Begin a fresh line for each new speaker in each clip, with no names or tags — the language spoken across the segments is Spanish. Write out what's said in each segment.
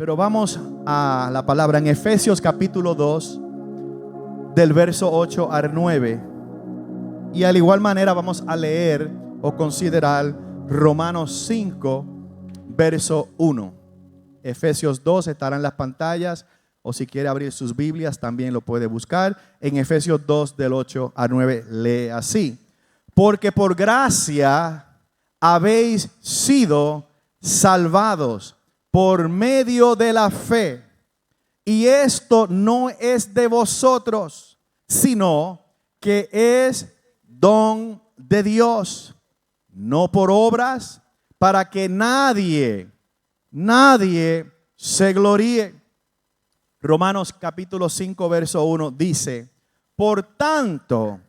Pero vamos a la palabra en Efesios capítulo 2, del verso 8 al 9. Y al igual manera vamos a leer o considerar Romanos 5, verso 1. Efesios 2 estará en las pantallas, o si quiere abrir sus Biblias también lo puede buscar. En Efesios 2 del 8 al 9 lee así: porque por gracia habéis sido salvados por medio de la fe, y esto no es de vosotros, sino que es don de Dios, no por obras, para que nadie se gloríe. Romanos capítulo 5 verso 1 dice: por tanto,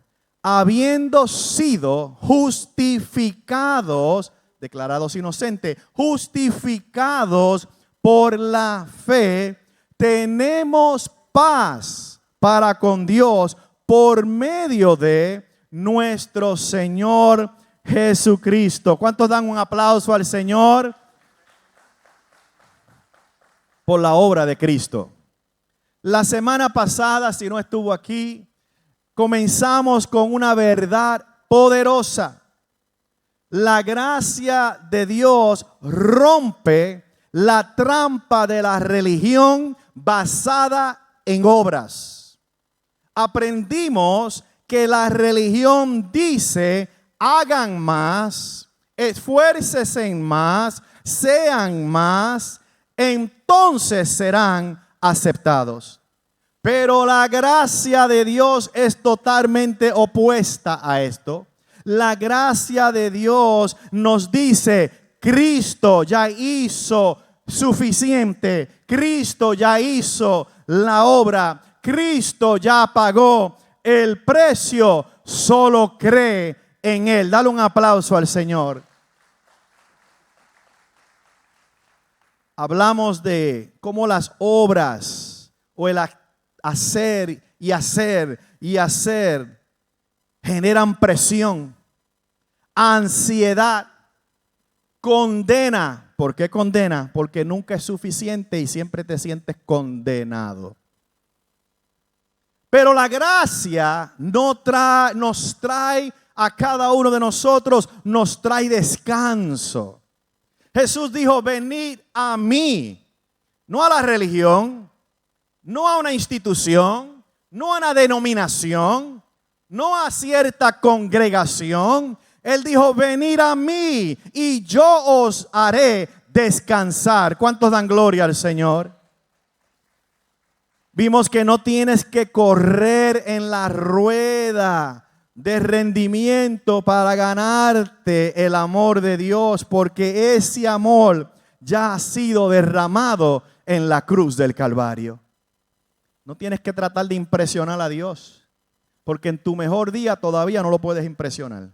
habiendo sido justificados, declarados inocentes, justificados por la fe, tenemos paz para con Dios por medio de nuestro Señor Jesucristo. ¿Cuántos dan un aplauso al Señor por la obra de Cristo? La semana pasada, si no estuvo aquí, comenzamos con una verdad poderosa. La gracia de Dios rompe la trampa de la religión basada en obras. Aprendimos que la religión dice: hagan más, esfuércense más, sean más, entonces serán aceptados. Pero la gracia de Dios es totalmente opuesta a esto. La gracia de Dios nos dice: Cristo ya hizo suficiente, Cristo ya hizo la obra, Cristo ya pagó el precio, solo cree en Él. Dale un aplauso al Señor. Hablamos de cómo las obras o el hacer y hacer y hacer generan presión, ansiedad, condena. ¿Por qué condena? Porque nunca es suficiente y siempre te sientes condenado. Pero la gracia nos trae a cada uno de nosotros, nos trae descanso. Jesús dijo: venid a mí, no a la religión, no a una institución, no a una denominación, no a cierta congregación. Él dijo: venid a mí y yo os haré descansar. ¿Cuántos dan gloria al Señor? Vimos que no tienes que correr en la rueda de rendimiento para ganarte el amor de Dios, porque ese amor ya ha sido derramado en la cruz del Calvario. No tienes que tratar de impresionar a Dios, porque en tu mejor día todavía no lo puedes impresionar.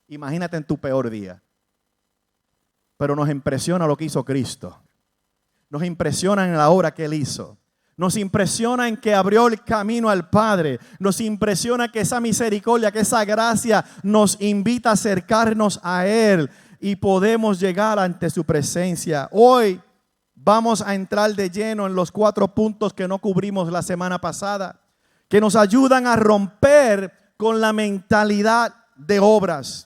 Imagínate en tu peor día. Pero nos impresiona lo que hizo Cristo. Nos impresiona en la obra que Él hizo. Nos impresiona en que abrió el camino al Padre. Nos impresiona que esa misericordia, que esa gracia nos invita a acercarnos a Él y podemos llegar ante su presencia. Hoy vamos a entrar de lleno en los 4 puntos que no cubrimos la semana pasada, que nos ayudan a romper con la mentalidad de obras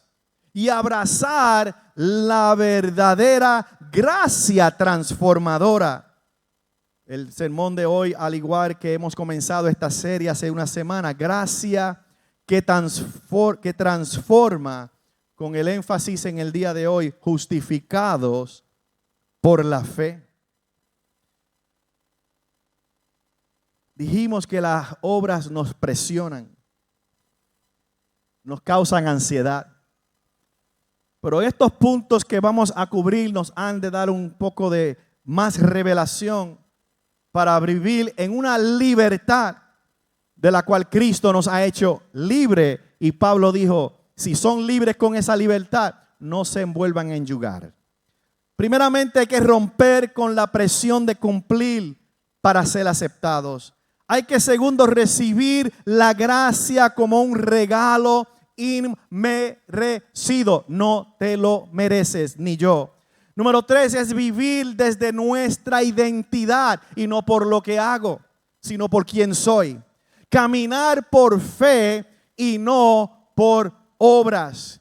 y abrazar la verdadera gracia transformadora. El sermón de hoy, al igual que hemos comenzado esta serie hace una semana, gracia que transforma, con el énfasis en el día de hoy, justificados por la fe. Dijimos que las obras nos presionan, nos causan ansiedad. Pero estos puntos que vamos a cubrir nos han de dar un poco de más revelación para vivir en una libertad de la cual Cristo nos ha hecho libre. Y Pablo dijo: si son libres con esa libertad, no se envuelvan en yugar. Primeramente hay que romper con la presión de cumplir para ser aceptados. Hay que, segundo, recibir la gracia como un regalo inmerecido. No te lo mereces, ni yo. Número 3 es vivir desde nuestra identidad y no por lo que hago, sino por quién soy. Caminar por fe y no por obras.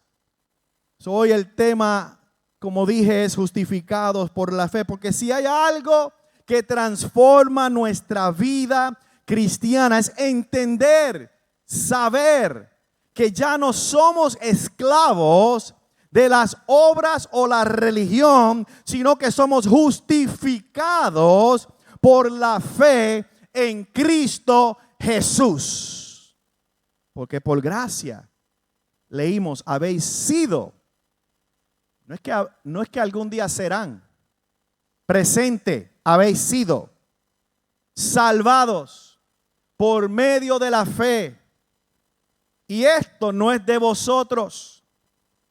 Hoy el tema, como dije, es justificados por la fe, porque si hay algo que transforma nuestra vida cristiana es entender, saber que ya no somos esclavos de las obras o la religión, sino que somos justificados por la fe en Cristo Jesús. Porque por gracia leímos, habéis sido. No es que algún día serán. Presente, habéis sido salvados por medio de la fe. Y esto no es de vosotros,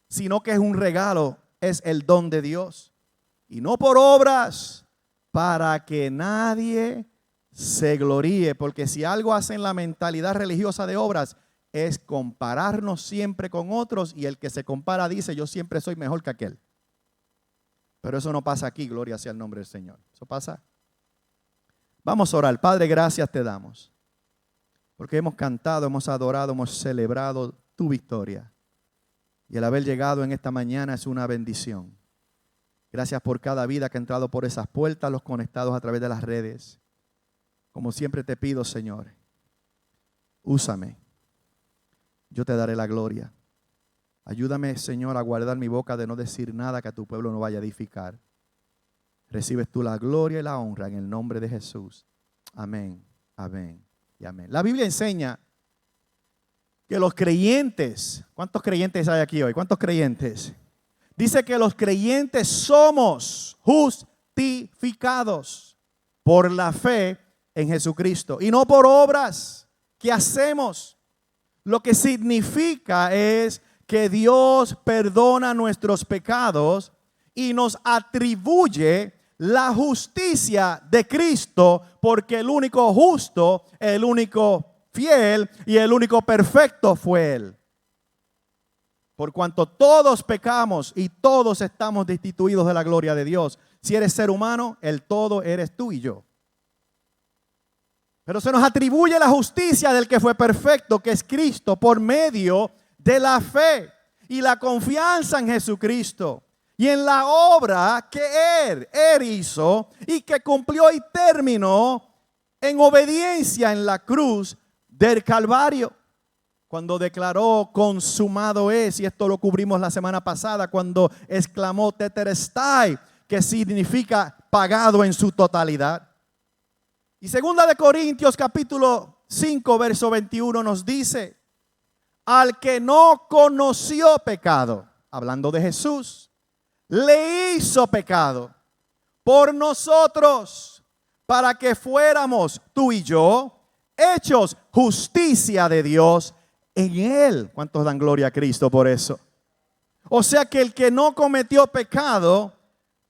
sino que es un regalo, es el don de Dios. Y no por obras, para que nadie se gloríe. Porque si algo hace en la mentalidad religiosa de obras, es compararnos siempre con otros, y el que se compara dice, yo siempre soy mejor que aquel. Pero eso no pasa aquí, gloria sea el nombre del Señor. Eso pasa. Vamos a orar. Padre, gracias te damos, porque hemos cantado, hemos adorado, hemos celebrado tu victoria. Y el haber llegado en esta mañana es una bendición. Gracias por cada vida que ha entrado por esas puertas, los conectados a través de las redes. Como siempre te pido, Señor, úsame. Yo te daré la gloria. Ayúdame, Señor, a guardar mi boca de no decir nada que a tu pueblo no vaya a edificar. Recibes tú la gloria y la honra en el nombre de Jesús. Amén, amén y amén. La Biblia enseña que los creyentes, ¿cuántos creyentes hay aquí hoy? ¿Cuántos creyentes? Dice que los creyentes somos justificados por la fe en Jesucristo y no por obras que hacemos. Lo que significa es que Dios perdona nuestros pecados y nos atribuye la justicia de Cristo, porque el único justo, el único fiel y el único perfecto fue Él. Por cuanto todos pecamos y todos estamos destituidos de la gloria de Dios. Si eres ser humano, el todo eres tú y yo. Pero se nos atribuye la justicia del que fue perfecto, que es Cristo, por medio de la fe y la confianza en Jesucristo y en la obra que Él hizo y que cumplió y terminó en obediencia en la cruz del Calvario. Cuando declaró consumado es, y esto lo cubrimos la semana pasada, cuando exclamó tetelestai, que significa pagado en su totalidad. Y 2 Corintios capítulo 5 verso 21 nos dice, al que no conoció pecado, hablando de Jesús, le hizo pecado por nosotros, para que fuéramos tú y yo hechos justicia de Dios en Él. ¿Cuántos dan gloria a Cristo por eso? O sea que el que no cometió pecado,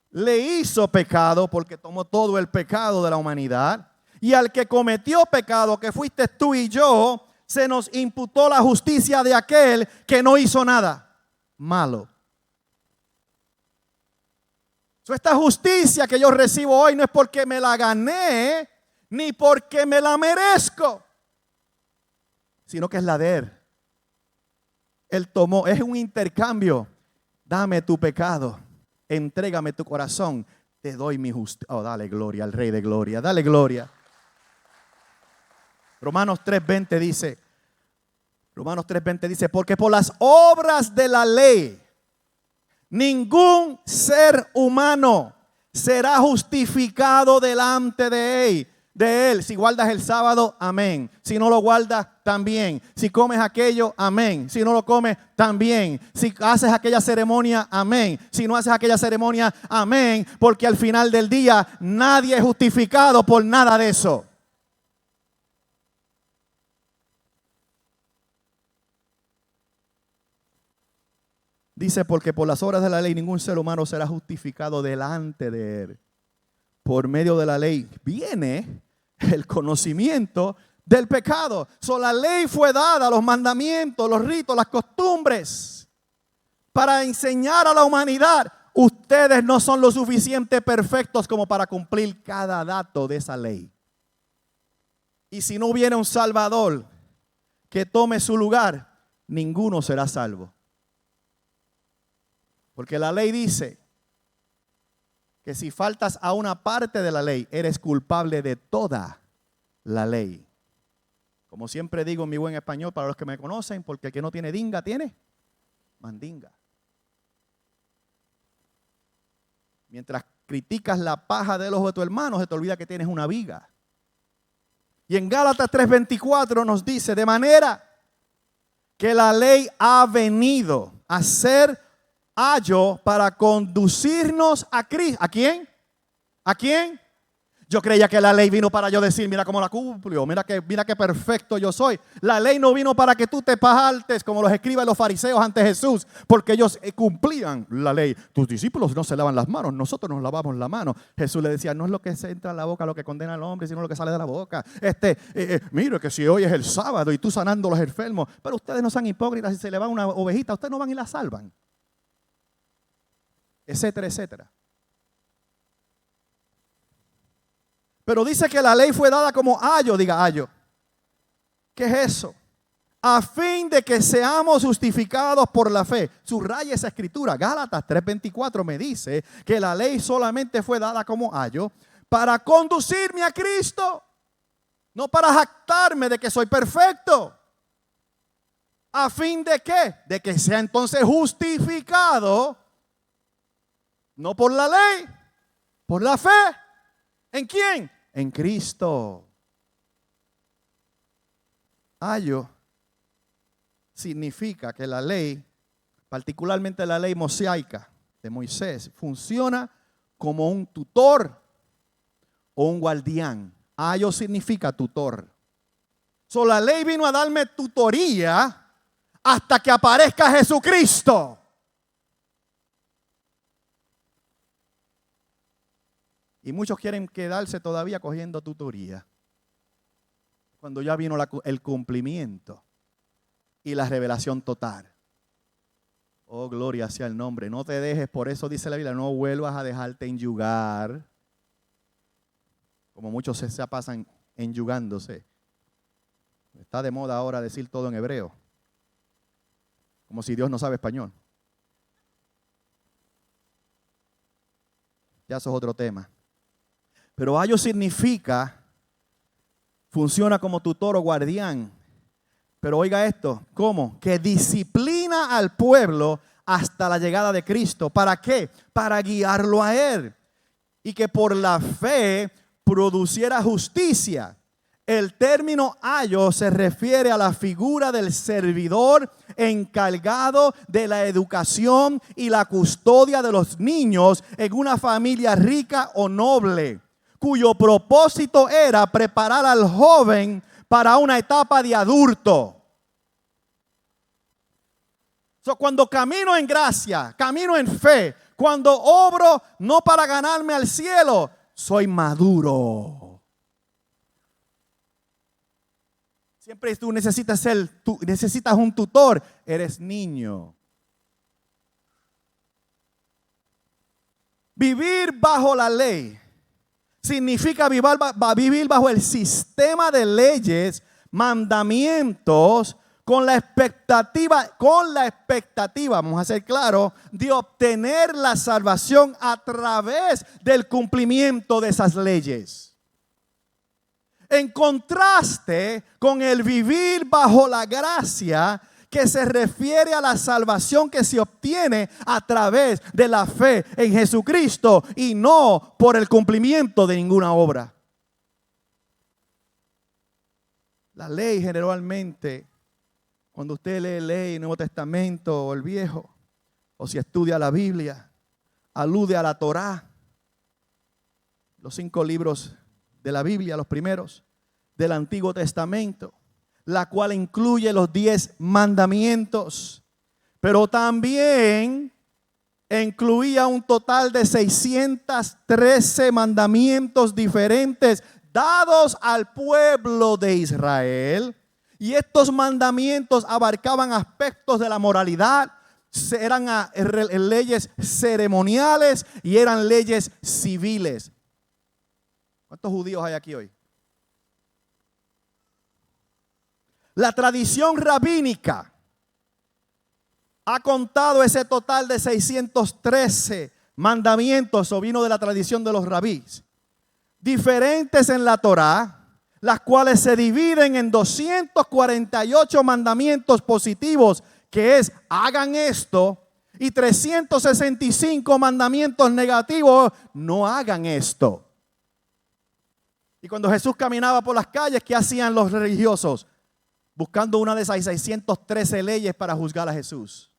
le hizo pecado porque tomó todo el pecado de la humanidad. Y al que cometió pecado, que fuiste tú y yo, se nos imputó la justicia de aquel que no hizo nada malo. Esta justicia que yo recibo hoy no es porque me la gané, ni porque me la merezco, sino que es la de Él. Él tomó, es un intercambio. Dame tu pecado, entrégame tu corazón, te doy mi justicia. Oh, dale gloria al Rey de Gloria, dale gloria. Romanos 3:20 dice, porque por las obras de la ley, ningún ser humano será justificado delante de Él. Si guardas el sábado, amén. Si no lo guardas, también. Si comes aquello, amén. Si no lo comes, también. Si haces aquella ceremonia, amén. Si no haces aquella ceremonia, amén. Porque al final del día, nadie es justificado por nada de eso. Dice, porque por las obras de la ley ningún ser humano será justificado delante de Él. Por medio de la ley viene el conocimiento del pecado. La ley fue dada, los mandamientos, los ritos, las costumbres, para enseñar a la humanidad. ustedes no son lo suficiente perfectos como para cumplir cada dato de esa ley. Y si no hubiera un Salvador que tome su lugar, ninguno será salvo. Porque la ley dice que si faltas a una parte de la ley, eres culpable de toda la ley. Como siempre digo en mi buen español para los que me conocen, porque el que no tiene dinga tiene mandinga. Mientras criticas la paja del ojo de tu hermano, se te olvida que tienes una viga. Y en Gálatas 3:24 nos dice, de manera que la ley ha venido a ser ayo para conducirnos a Cristo. ¿A quién? ¿A quién? Yo creía que la ley vino para yo decir, mira cómo la cumplió, mira qué perfecto yo soy. La ley no vino para que tú te pajaltes como los escribas los fariseos ante Jesús, porque ellos cumplían la ley. Tus discípulos no se lavan las manos, nosotros nos lavamos la mano. Jesús le decía, no es lo que se entra en la boca lo que condena al hombre, sino lo que sale de la boca. Mire que si hoy es el sábado y tú sanando a los enfermos, pero ustedes no son hipócritas, si se le va una ovejita, ustedes no van y la salvan. Etcétera, etcétera. Pero dice que la ley fue dada como ayo, diga ayo. ¿Qué es eso? A fin de que seamos justificados por la fe. Subraya esa escritura. Gálatas 3:24 me dice que la ley solamente fue dada como ayo para conducirme a Cristo. No para jactarme de que soy perfecto. ¿A fin de qué? De que sea entonces justificado. No por la ley, por la fe. ¿En quién? En Cristo. Ayo significa que la ley, particularmente la ley mosaica de Moisés, funciona como un tutor o un guardián. Ayo significa tutor. So, la ley vino a darme tutoría hasta que aparezca Jesucristo. Y muchos quieren quedarse todavía cogiendo tutoría, cuando ya vino el cumplimiento y la revelación total. Oh, gloria sea el nombre. No te dejes, por eso dice la Biblia, no vuelvas a dejarte enyugar. Como muchos se pasan enyugándose. Está de moda ahora decir todo en hebreo. Como si Dios no sabe español. Ya eso es otro tema. Pero ayo significa, funciona como tutor o guardián. Pero oiga esto, ¿cómo? Que disciplina al pueblo hasta la llegada de Cristo. ¿Para qué? Para guiarlo a Él. Y que por la fe produciera justicia. El término ayo se refiere a la figura del servidor encargado de la educación y la custodia de los niños en una familia rica o noble, cuyo propósito era preparar al joven para una etapa de adulto. Cuando camino en gracia, camino en fe, cuando obro no para ganarme al cielo, soy maduro. Siempre tú necesitas un tutor, eres niño. Vivir bajo la ley significa vivir bajo el sistema de leyes, mandamientos, con la expectativa, vamos a ser claros, de obtener la salvación a través del cumplimiento de esas leyes. En contraste con el vivir bajo la gracia, que se refiere a la salvación que se obtiene a través de la fe en Jesucristo y no por el cumplimiento de ninguna obra. La ley generalmente, cuando usted lee el Nuevo Testamento o el Viejo, o si estudia la Biblia, alude a la Torá, los 5 libros de la Biblia, los primeros del Antiguo Testamento, la cual incluye los 10 mandamientos, pero también incluía un total de 613 mandamientos diferentes dados al pueblo de Israel. Y estos mandamientos abarcaban aspectos de la moralidad, eran leyes ceremoniales y eran leyes civiles. ¿Cuántos judíos hay aquí hoy? La tradición rabínica ha contado ese total de 613 mandamientos, o vino de la tradición de los rabís, diferentes en la Torá, las cuales se dividen en 248 mandamientos positivos, que es hagan esto, y 365 mandamientos negativos, no hagan esto. Y cuando Jesús caminaba por las calles, ¿qué hacían los religiosos? Buscando una de esas 613 leyes para juzgar a Jesús.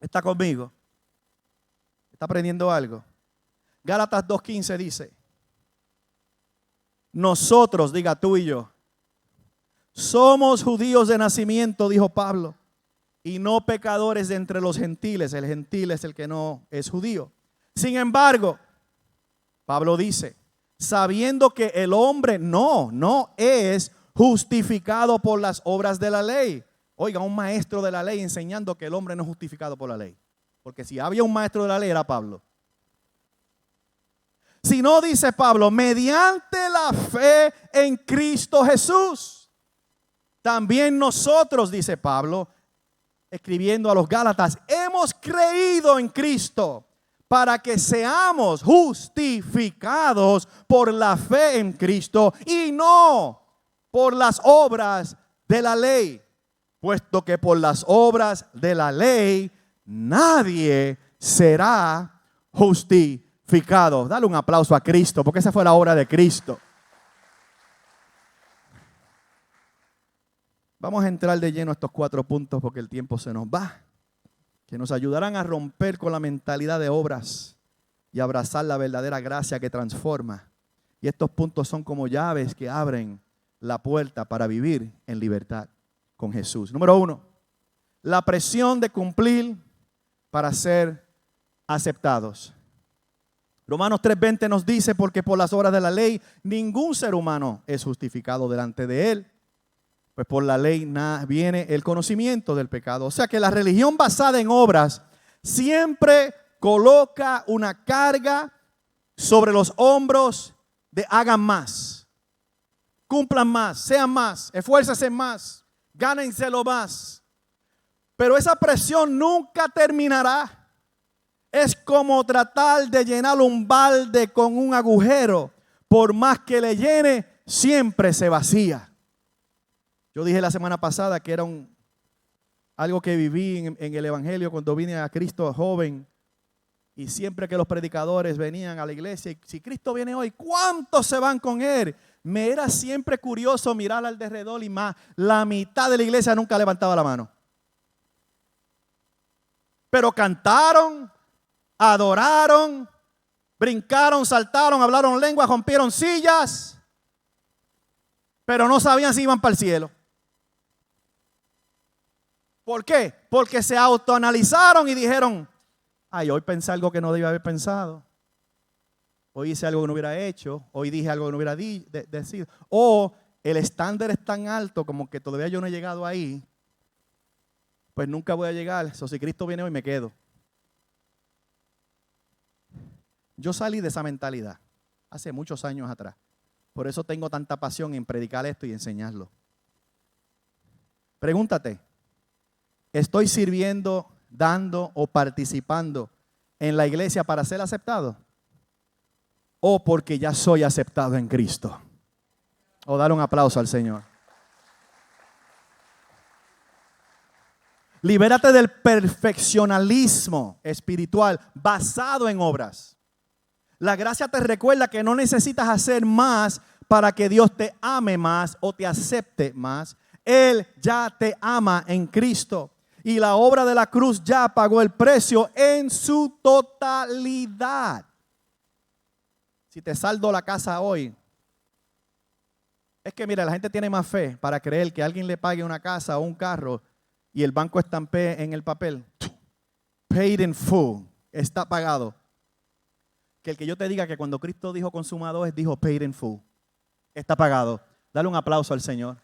¿Está conmigo? ¿Está aprendiendo algo? Gálatas 2:15 dice: nosotros, diga tú y yo, somos judíos de nacimiento, dijo Pablo, y no pecadores de entre los gentiles. El gentil es el que no es judío. Sin embargo, Pablo dice, sabiendo que el hombre no es justificado por las obras de la ley. Oiga, un maestro de la ley enseñando que el hombre no es justificado por la ley. Porque si había un maestro de la ley era Pablo. Si no, dice Pablo, mediante la fe en Cristo Jesús. También nosotros, dice Pablo, escribiendo a los Gálatas, hemos creído en Cristo para que seamos justificados por la fe en Cristo y no por las obras de la ley. Puesto que por las obras de la ley nadie será justificado. Dale un aplauso a Cristo, porque esa fue la obra de Cristo. Vamos a entrar de lleno a estos 4 puntos porque el tiempo se nos va, que nos ayudarán a romper con la mentalidad de obras y abrazar la verdadera gracia que transforma. Y estos puntos son como llaves que abren la puerta para vivir en libertad con Jesús. Número 1, la presión de cumplir para ser aceptados. Romanos 3:20 nos dice, porque por las obras de la ley ningún ser humano es justificado delante de él, pues por la ley viene el conocimiento del pecado. O sea que la religión basada en obras siempre coloca una carga sobre los hombros de hagan más, cumplan más, sean más, esfuércense más, gánenselo más. Pero esa presión nunca terminará. Es como tratar de llenar un balde con un agujero. Por más que le llene, siempre se vacía. Yo dije la semana pasada que era algo que viví en el Evangelio cuando vine a Cristo joven. Y siempre que los predicadores venían a la iglesia, y si Cristo viene hoy, ¿cuántos se van con Él? Me era siempre curioso mirar alrededor y más, la mitad de la iglesia nunca levantaba la mano. Pero cantaron, adoraron, brincaron, saltaron, hablaron lenguas, rompieron sillas, pero no sabían si iban para el cielo. ¿Por qué? Porque se autoanalizaron y dijeron, ay, hoy pensé algo que no debía haber pensado. Hoy hice algo que no hubiera hecho. Hoy dije algo que no hubiera decidido. O el estándar es tan alto como que todavía yo no he llegado ahí. Pues nunca voy a llegar. So, si Cristo viene hoy me quedo. Yo salí de esa mentalidad hace muchos años atrás. Por eso tengo tanta pasión en predicar esto y enseñarlo. Pregúntate, ¿estoy sirviendo, dando o participando en la iglesia para ser aceptado? ¿O porque ya soy aceptado en Cristo? O dar un aplauso al Señor. Libérate del perfeccionalismo espiritual basado en obras. La gracia te recuerda que no necesitas hacer más para que Dios te ame más o te acepte más. Él ya te ama en Cristo. Y la obra de la cruz ya pagó el precio en su totalidad. Si te saldo la casa hoy, es que mira, la gente tiene más fe para creer que alguien le pague una casa o un carro y el banco estampee en el papel, paid in full, está pagado, que el que yo te diga que cuando Cristo dijo consumado es, dijo paid in full, está pagado. Dale un aplauso al Señor.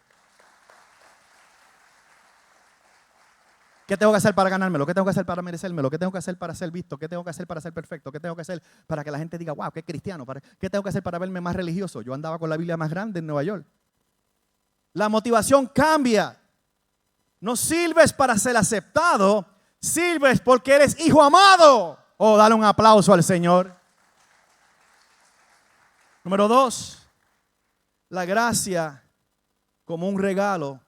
¿Qué tengo que hacer para ganármelo? ¿Qué tengo que hacer para merecérmelo? ¿Qué tengo que hacer para ser visto? ¿Qué tengo que hacer para ser perfecto? ¿Qué tengo que hacer para que la gente diga, wow, qué cristiano? ¿Qué tengo que hacer para verme más religioso? Yo andaba con la Biblia más grande en Nueva York. La motivación cambia. No sirves para ser aceptado, sirves porque eres hijo amado. Oh, dale un aplauso al Señor. Número 2, la gracia como un regalo,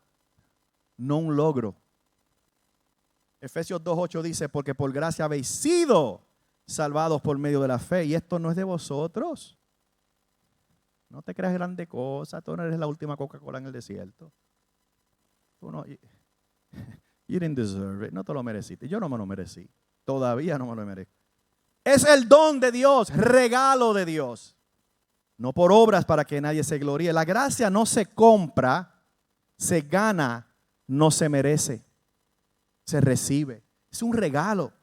no un logro. Efesios 2:8 dice, porque por gracia habéis sido salvados por medio de la fe, y esto no es de vosotros. No te creas grande cosa, tú no eres la última Coca-Cola en el desierto. Tú no, you didn't deserve it, no te lo mereciste. Yo no me lo merecí, todavía no me lo merezco. Es el don de Dios, regalo de Dios. No por obras para que nadie se gloríe. La gracia no se compra, se gana, no se merece. Se recibe. Es un regalo.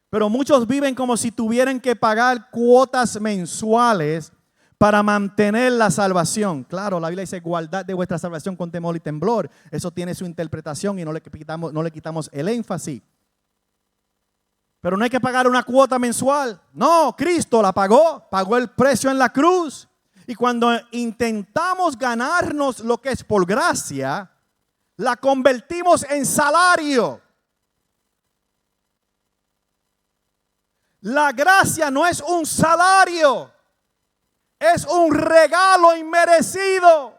Pero muchos viven como si tuvieran que pagar cuotas mensuales para mantener la salvación. Claro, la Biblia dice, guardad de vuestra salvación con temor y temblor. Eso tiene su interpretación y no le quitamos el énfasis. Pero no hay que pagar una cuota mensual. No, Cristo la pagó el precio en la cruz. Y cuando intentamos ganarnos lo que es por gracia, la convertimos en salario. La gracia no es un salario, es un regalo inmerecido.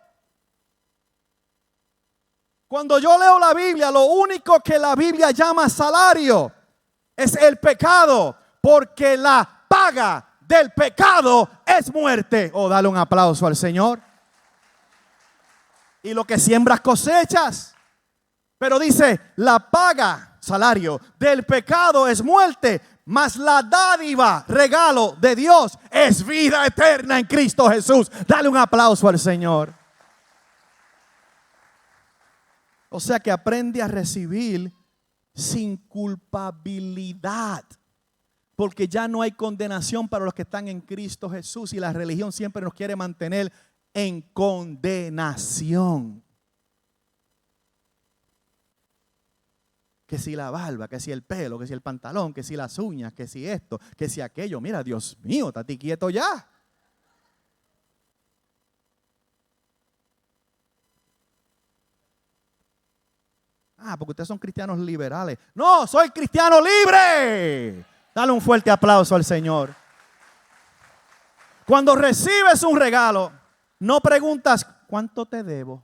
Cuando yo leo la Biblia, lo único que la Biblia llama salario es el pecado, porque la paga del pecado es muerte. Oh, dale un aplauso al Señor. Y lo que siembras cosechas. Pero dice, la paga, salario del pecado es muerte, mas la dádiva, regalo de Dios es vida eterna en Cristo Jesús. Dale un aplauso al Señor. O sea que aprende a recibir sin culpabilidad. Porque ya no hay condenación para los que están en Cristo Jesús. Y la religión siempre nos quiere mantener en condenación. Que si la barba, que si el pelo, que si el pantalón, que si las uñas, que si esto, que si aquello. Mira, Dios mío, estate quieto ya. Porque ustedes son cristianos liberales. No, soy cristiano libre. Dale un fuerte aplauso al Señor. Cuando recibes un regalo, no preguntas, ¿cuánto te debo?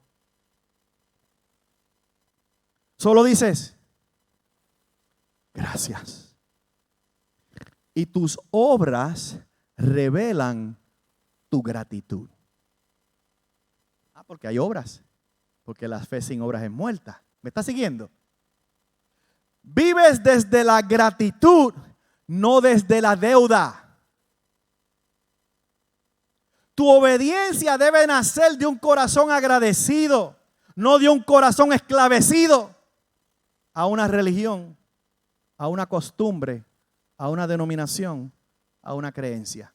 Solo dices, gracias. Y tus obras revelan tu gratitud. Porque hay obras. Porque la fe sin obras es muerta. ¿Me estás siguiendo? Vives desde la gratitud, no desde la deuda. Tu obediencia debe nacer de un corazón agradecido, no de un corazón esclavecido a una religión, a una costumbre, a una denominación, a una creencia.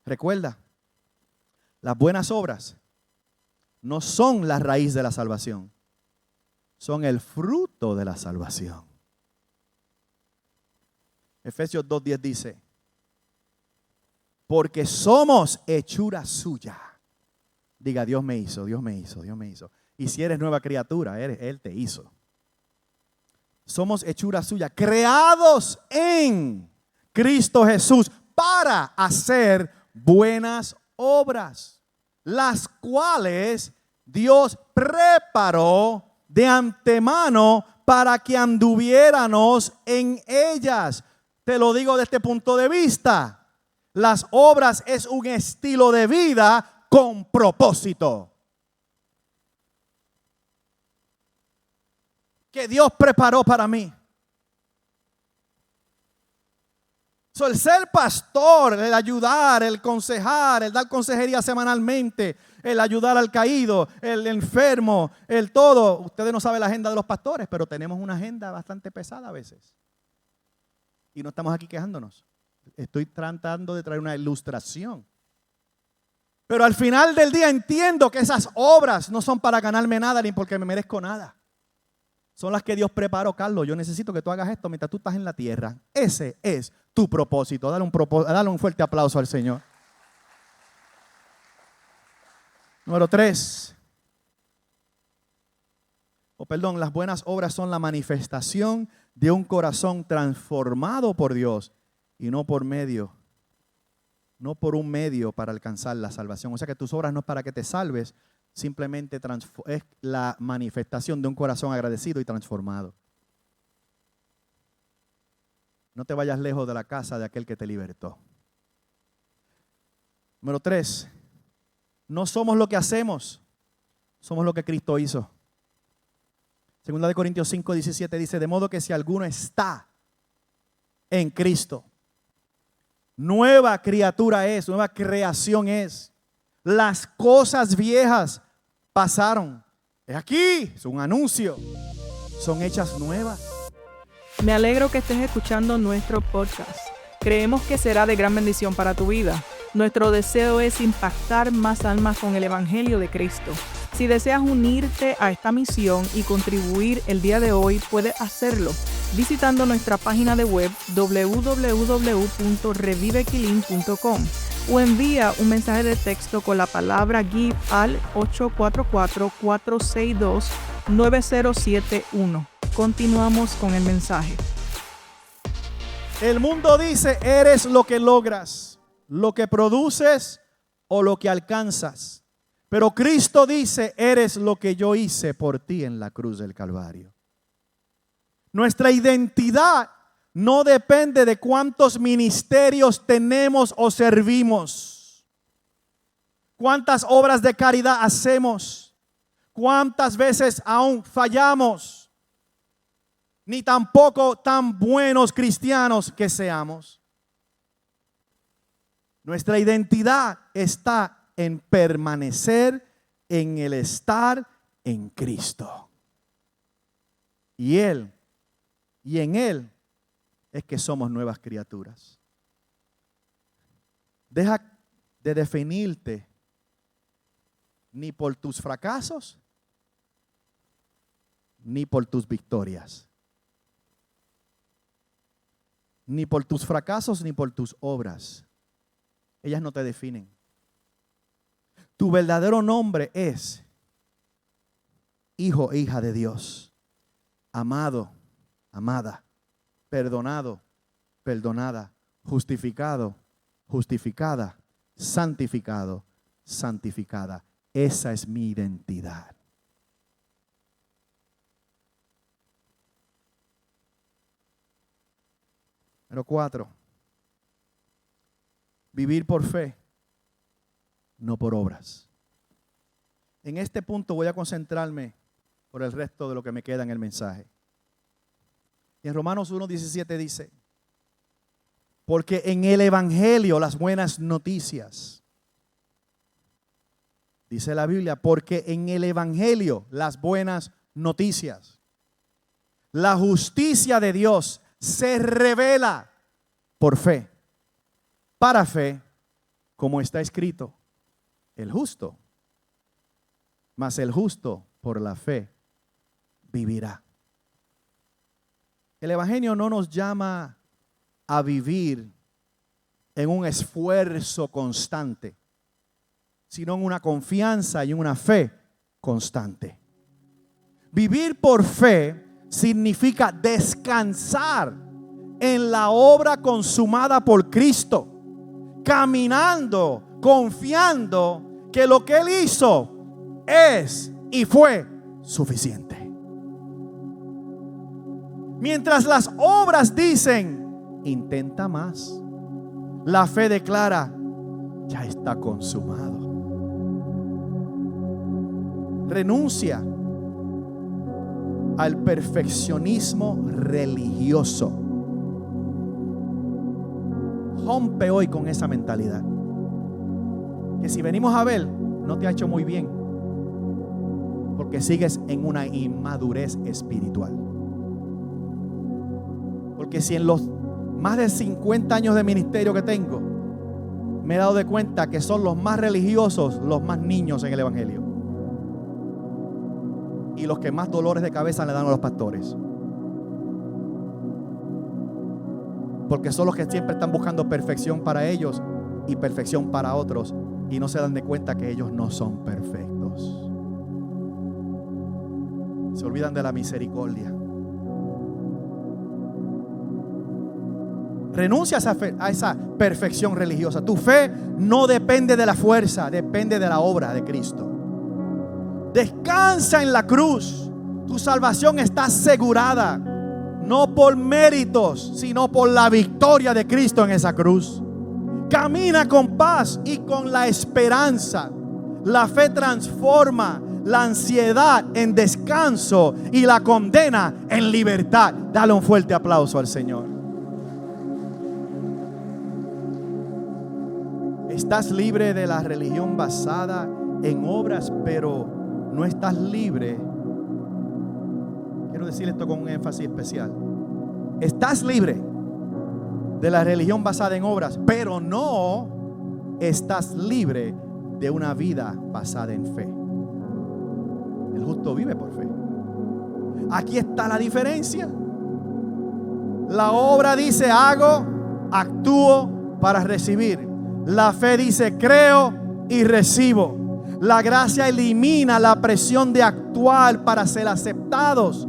Recuerda, las buenas obras no son la raíz de la salvación, son el fruto de la salvación. Efesios 2:10 dice, porque somos hechura suya. Diga, Dios me hizo, Dios me hizo, Dios me hizo. Y si eres nueva criatura, Él te hizo. Somos hechura suya, creados en Cristo Jesús para hacer buenas obras, las cuales Dios preparó de antemano para que anduviéramos en ellas. Te lo digo desde este punto de vista. Las obras es un estilo de vida con propósito. Que Dios preparó para mí. El ser pastor, el ayudar, el aconsejar, el dar consejería semanalmente, el ayudar al caído, el enfermo, el todo. Ustedes no saben la agenda de los pastores, pero tenemos una agenda bastante pesada a veces. Y no estamos aquí quejándonos. Estoy tratando de traer una ilustración. Pero al final del día entiendo que esas obras no son para ganarme nada ni porque me merezco nada. Son las que Dios preparó. Carlos, yo necesito que tú hagas esto mientras tú estás en la tierra. Ese es tu propósito. Dale un fuerte aplauso al Señor. Número 3. Las buenas obras son la manifestación de un corazón transformado por Dios y no por un medio para alcanzar la salvación. O sea que tus obras no es para que te salves, simplemente es la manifestación de un corazón agradecido y transformado. No te vayas lejos de la casa de aquel que te libertó. Número 3. No somos lo que hacemos, somos lo que Cristo hizo. Segunda de Corintios 5:17 dice, de modo que si alguno está en Cristo, nueva criatura es, nueva creación es. Las cosas viejas pasaron. Es aquí, es un anuncio. Son hechas nuevas.
Me alegro que estés escuchando nuestro podcast. Creemos que será de gran bendición para tu vida. Nuestro deseo es impactar más almas con el Evangelio de Cristo. Si deseas unirte a esta misión y contribuir el día de hoy, puedes hacerlo visitando nuestra página de web www.revivequilin.com o envía un mensaje de texto con la palabra GIVE al 844-462-9071. Continuamos con el mensaje.
El mundo dice, eres lo que logras, lo que produces o lo que alcanzas. Pero Cristo dice, eres lo que yo hice por ti en la cruz del Calvario. Nuestra identidad no depende de cuántos ministerios tenemos o servimos, cuántas obras de caridad hacemos, cuántas veces aún fallamos, ni tampoco tan buenos cristianos que seamos. Nuestra identidad está en permanecer en el estar en Cristo. Y en Él es que somos nuevas criaturas. Deja de definirte ni por tus fracasos, ni por tus victorias. Ni por tus fracasos, ni por tus obras. Ellas no te definen. Tu verdadero nombre es hijo e hija de Dios, amado, amada, perdonado, perdonada, justificado, justificada, santificado, santificada. Esa es mi identidad. Número 4. Vivir por fe, no por obras. En este punto voy a concentrarme por el resto de lo que me queda en el mensaje. Y en Romanos 1:17 dice, porque en el Evangelio, las buenas noticias, dice la Biblia, porque en el Evangelio, las buenas noticias, la justicia de Dios se revela por fe, para fe, como está escrito, el justo, mas el justo por la fe vivirá. El Evangelio no nos llama a vivir en un esfuerzo constante, sino en una confianza y una fe constante. Vivir por fe significa descansar en la obra consumada por Cristo, caminando, confiando que lo que Él hizo es y fue suficiente. Mientras las obras dicen, intenta más, la fe declara, ya está consumado. Renuncia al perfeccionismo religioso. Rompe hoy con esa mentalidad. Que si venimos a ver, no te ha hecho muy bien. Porque sigues en una inmadurez espiritual. Porque si en los más de 50 años de ministerio que tengo, me he dado de cuenta que son los más religiosos, los más niños en el evangelio. Y los que más dolores de cabeza le dan a los pastores. Porque son los que siempre están buscando perfección para ellos y perfección para otros. Y no se dan de cuenta que ellos no son perfectos. Se olvidan de la misericordia. Renuncia a esa perfección religiosa. Tu fe no depende de la fuerza, depende de la obra de Cristo. Descansa en la cruz. Tu salvación está asegurada, no por méritos, sino por la victoria de Cristo en esa cruz. Camina con paz y con la esperanza. La fe transforma la ansiedad en descanso y la condena en libertad. Dale un fuerte aplauso al Señor. Estás libre de la religión basada en obras, pero no estás libre. Quiero decir esto con un énfasis especial. Estás libre de la religión basada en obras, pero no estás libre de una vida basada en fe. El justo vive por fe. Aquí está la diferencia. La obra dice hago, actúo para recibir. La fe dice creo y recibo. La gracia elimina la presión de actuar para ser aceptados,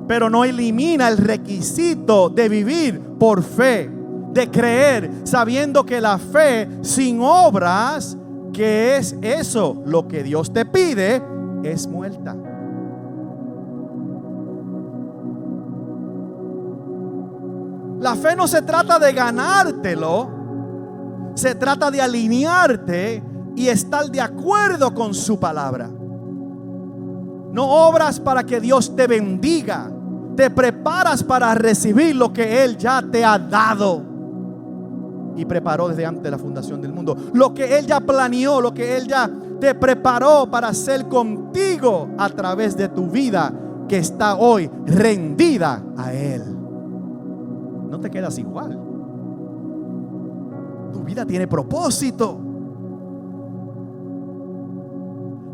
pero no elimina el requisito de vivir por fe, de creer, sabiendo que la fe sin obras, que es eso, lo que Dios te pide, es muerta. La fe no se trata de ganártelo, se trata de alinearte y estar de acuerdo con su palabra. No obras para que Dios te bendiga, te preparas para recibir lo que Él ya te ha dado y preparó desde antes de la fundación del mundo. Lo que Él ya planeó, lo que Él ya te preparó para hacer contigo a través de tu vida que está hoy rendida a Él. No te quedas igual. Tu vida tiene propósito.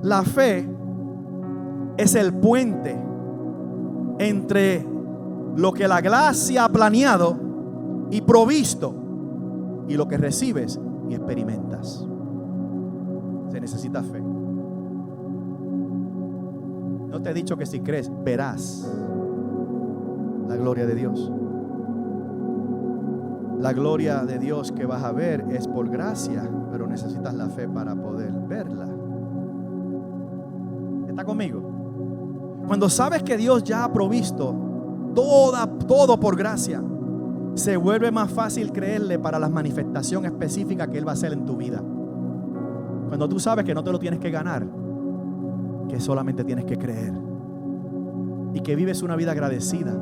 La fe es el puente entre lo que la gracia ha planeado y provisto y lo que recibes y experimentas. Se necesita fe. No te he dicho que si crees verás la gloria de Dios. La gloria de Dios que vas a ver es por gracia, pero necesitas la fe para poder verla. ¿Está conmigo? Cuando sabes que Dios ya ha provisto todo por gracia, se vuelve más fácil creerle para la manifestación específica que Él va a hacer en tu vida. Cuando tú sabes que no te lo tienes que ganar, que solamente tienes que creer y que vives una vida agradecida,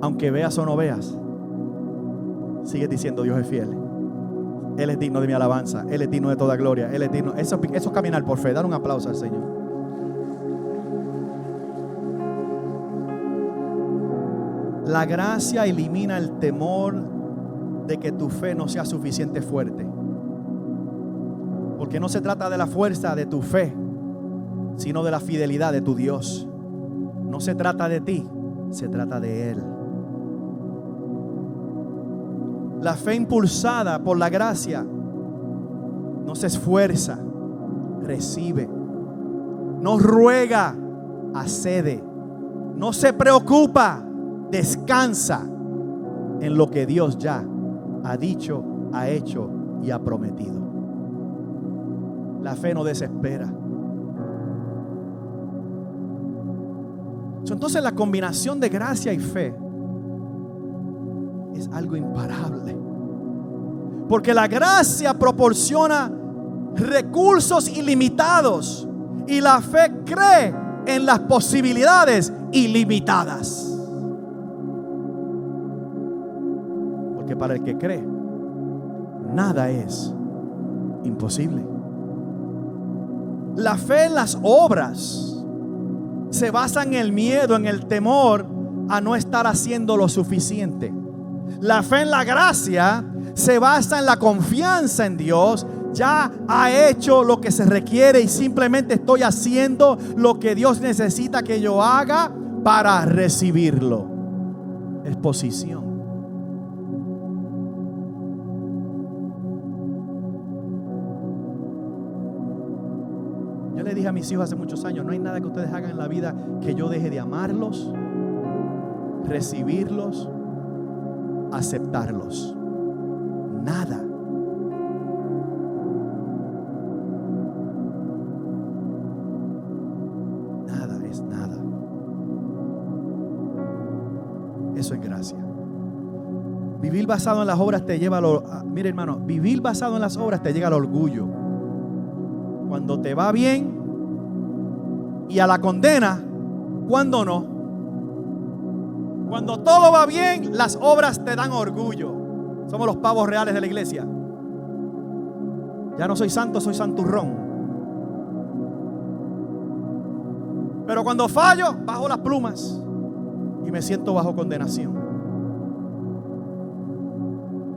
aunque veas o no veas. Sigue diciendo Dios es fiel. Él es digno de mi alabanza. Él es digno de toda gloria. Él es digno. Eso es caminar por fe. Dar un aplauso al Señor. La gracia elimina el temor de que tu fe no sea suficiente fuerte. Porque no se trata de la fuerza de tu fe, sino de la fidelidad de tu Dios. No se trata de ti, se trata de Él. La fe impulsada por la gracia no se esfuerza, recibe. No ruega, accede. No se preocupa, descansa en lo que Dios ya ha dicho, ha hecho y ha prometido. La fe no desespera. Entonces la combinación de gracia y fe es algo imparable, porque la gracia proporciona recursos ilimitados y la fe cree en las posibilidades ilimitadas. Porque para el que cree, nada es imposible. La fe en las obras se basa en el miedo, en el temor a no estar haciendo lo suficiente. La fe en la gracia se basa en la confianza en Dios. Ya ha hecho lo que se requiere y simplemente estoy haciendo lo que Dios necesita que yo haga para recibirlo. Es posición. Yo le dije a mis hijos hace muchos años, no hay nada que ustedes hagan en la vida que yo deje de amarlos, recibirlos, aceptarlos. Nada. Nada es nada. Eso es gracia. Vivir basado en las obras te lleva mire, hermano, vivir basado en las obras te llega al orgullo. Cuando te va bien, y a la condena cuando no. Cuando todo va bien, las obras te dan orgullo. Somos los pavos reales de la iglesia. Ya no soy santo, soy santurrón. Pero cuando fallo, bajo las plumas y me siento bajo condenación.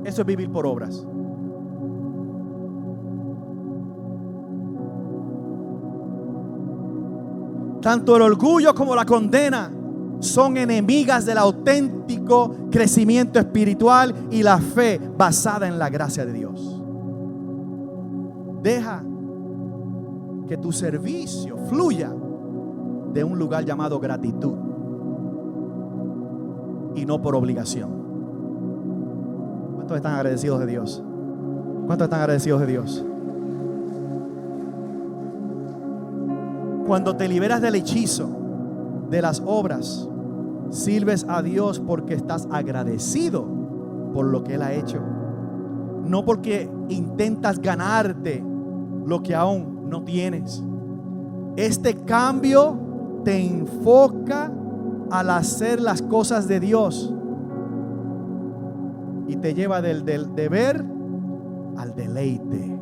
Eso es vivir por obras. Tanto el orgullo como la condena son enemigas del auténtico crecimiento espiritual y la fe basada en la gracia de Dios. Deja que tu servicio fluya de un lugar llamado gratitud y no por obligación. ¿Cuántos están agradecidos de Dios? ¿Cuántos están agradecidos de Dios? Cuando te liberas del hechizo de las obras, sirves a Dios porque estás agradecido por lo que Él ha hecho, no porque intentas ganarte lo que aún no tienes. Este cambio te enfoca al hacer las cosas de Dios y te lleva del deber al deleite.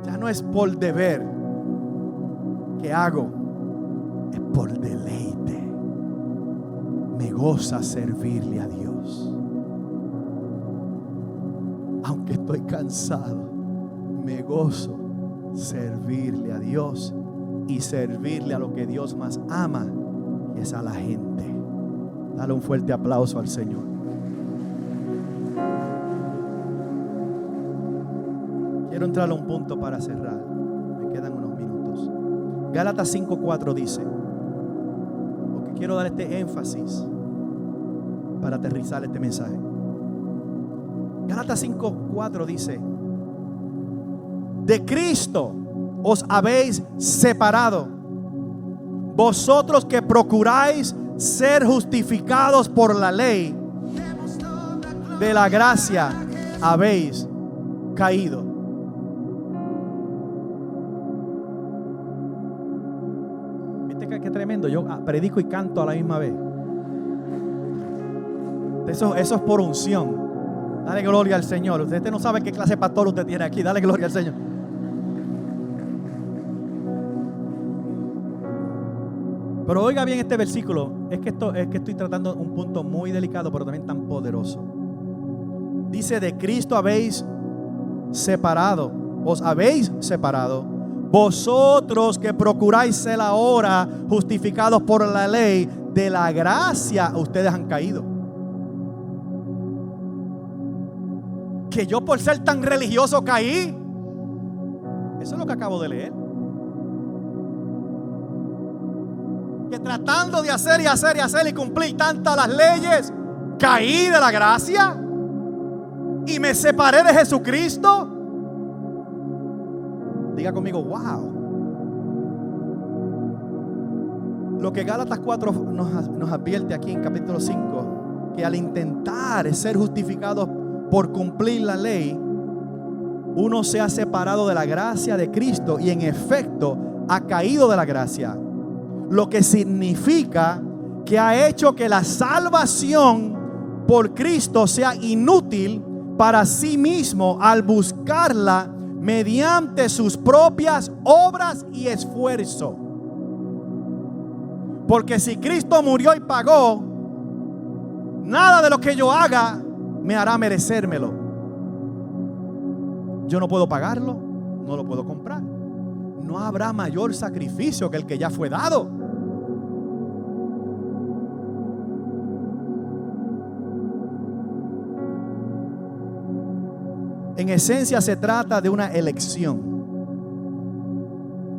Ya no es por deber que hago, es por deleite. Me goza servirle a Dios. Aunque estoy cansado, me gozo servirle a Dios y servirle a lo que Dios más ama, que es a la gente. Dale un fuerte aplauso al Señor. Quiero entrar a un punto para cerrar. Me quedan unos minutos. Gálatas 5:4 dice, porque quiero dar este énfasis para aterrizar este mensaje. Gálatas 5:4 dice: de Cristo os habéis separado, vosotros que procuráis ser justificados por la ley, de la gracia habéis caído. ¿Viste qué tremendo? Yo predico y canto a la misma vez. Eso es por unción. Dale gloria al Señor. Usted no sabe qué clase de pastor usted tiene aquí. Dale gloria al Señor. Pero oiga bien este versículo. Es que estoy tratando un punto muy delicado, pero también tan poderoso. Dice: de Cristo habéis separado. Os habéis separado. Vosotros que procuráis ser ahora justificados por la ley, de la gracia ustedes han caído. Que yo por ser tan religioso caí. Eso es lo que acabo de leer. Que tratando de hacer y hacer y hacer y cumplir tantas las leyes, caí de la gracia y me separé de Jesucristo. Diga conmigo, wow. Lo que Gálatas 4 nos advierte aquí en capítulo 5, que al intentar ser justificados por cumplir la ley, uno se ha separado de la gracia de Cristo y en efecto ha caído de la gracia. Lo que significa que ha hecho que la salvación por Cristo sea inútil para sí mismo al buscarla mediante sus propias obras y esfuerzo. Porque si Cristo murió y pagó, nada de lo que yo haga me hará merecérmelo. Yo no puedo pagarlo, no lo puedo comprar. No habrá mayor sacrificio que el que ya fue dado. En esencia se trata de una elección